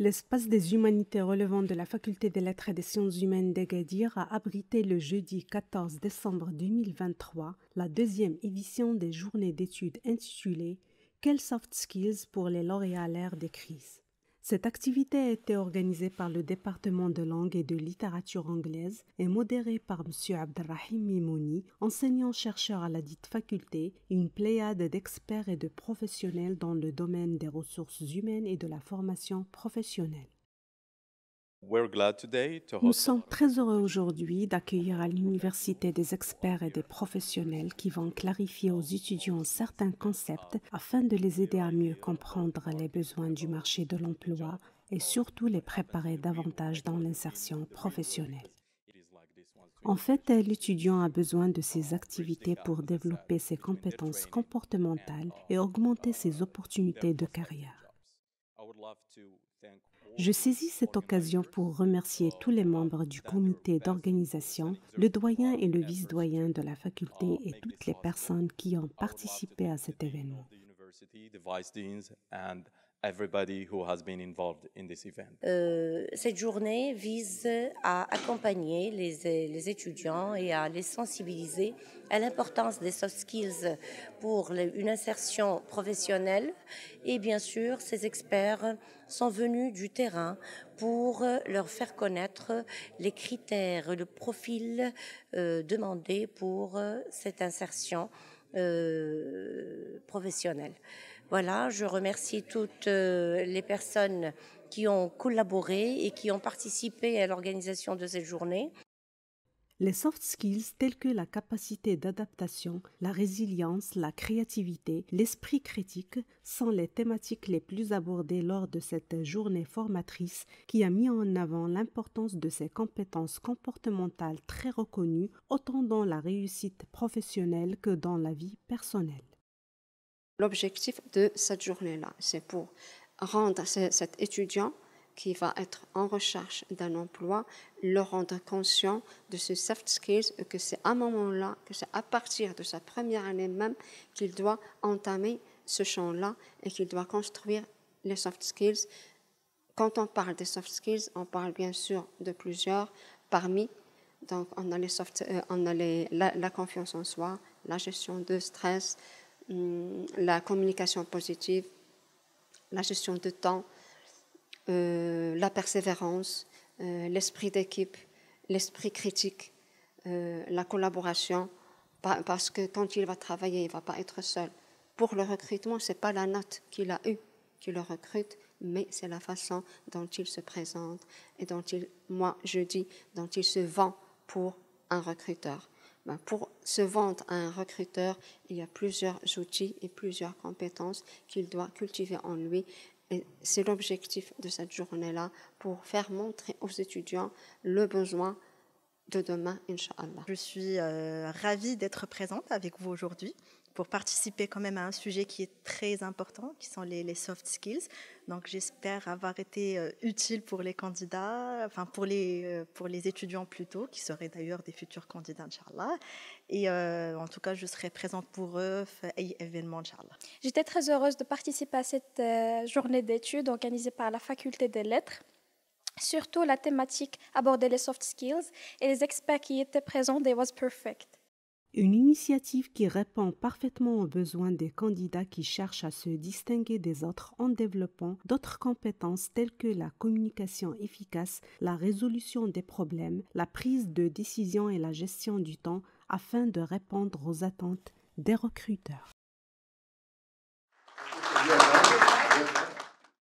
L'espace des humanités relevant de la Faculté des Lettres et des Sciences humaines d'Agadir a abrité le jeudi 14 décembre 2023 la deuxième édition des journées d'études intitulée « Quels soft skills pour les lauréats à l'ère des crises ?» Cette activité a été organisée par le département de langue et de littérature anglaise et modérée par M. Abdelrahim Mimouni, enseignant-chercheur à la dite faculté, et une pléiade d'experts et de professionnels dans le domaine des ressources humaines et de la formation professionnelle. Nous sommes très heureux aujourd'hui d'accueillir à l'Université des experts et des professionnels qui vont clarifier aux étudiants certains concepts afin de les aider à mieux comprendre les besoins du marché de l'emploi et surtout les préparer davantage dans l'insertion professionnelle. En fait, l'étudiant a besoin de ces activités pour développer ses compétences comportementales et augmenter ses opportunités de carrière. Je saisis cette occasion pour remercier tous les membres du comité d'organisation, le doyen et le vice-doyen de la faculté et toutes les personnes qui ont participé à cet événement. Cette journée vise à accompagner les étudiants et à les sensibiliser à l'importance des soft skills pour une insertion professionnelle. Et bien sûr, ces experts sont venus du terrain pour leur faire connaître les critères, le profil demandé pour cette insertion professionnelle. Voilà, je remercie toutes les personnes qui ont collaboré et qui ont participé à l'organisation de cette journée. Les soft skills tels que la capacité d'adaptation, la résilience, la créativité, l'esprit critique sont les thématiques les plus abordées lors de cette journée formatrice qui a mis en avant l'importance de ces compétences comportementales très reconnues autant dans la réussite professionnelle que dans la vie personnelle. L'objectif de cette journée-là, c'est pour rendre cet étudiant qui va être en recherche d'un emploi, le rendre conscient de ce soft skills et que c'est à un moment-là, que c'est à partir de sa première année même qu'il doit entamer ce champ-là et qu'il doit construire les soft skills. Quand on parle des soft skills, on parle bien sûr de plusieurs. Parmi, donc on a la confiance en soi, la gestion de stress, la communication positive, la gestion de temps, la persévérance, l'esprit d'équipe, l'esprit critique, la collaboration, parce que quand il va travailler, il ne va pas être seul. Pour le recrutement, ce n'est pas la note qu'il a eue qui le recrute, mais c'est la façon dont il se présente et dont dont il se vend pour un recruteur. Pour se vendre à un recruteur, il y a plusieurs outils et plusieurs compétences qu'il doit cultiver en lui. Et c'est l'objectif de cette journée-là pour faire montrer aux étudiants le besoin de demain, Inch'Allah. Je suis ravie d'être présente avec vous aujourd'hui pour participer quand même à un sujet qui est très important, qui sont les soft skills. Donc j'espère avoir été utile pour les candidats, enfin pour les étudiants plutôt, qui seraient d'ailleurs des futurs candidats, Inch'Allah. Et en tout cas, je serai présente pour eux à l'événement, Inch'Allah. J'étais très heureuse de participer à cette journée d'études organisée par la Faculté des Lettres. Surtout, la thématique abordait les soft skills et les experts qui étaient présents, they was perfect. Une initiative qui répond parfaitement aux besoins des candidats qui cherchent à se distinguer des autres en développant d'autres compétences telles que la communication efficace, la résolution des problèmes, la prise de décision et la gestion du temps afin de répondre aux attentes des recruteurs.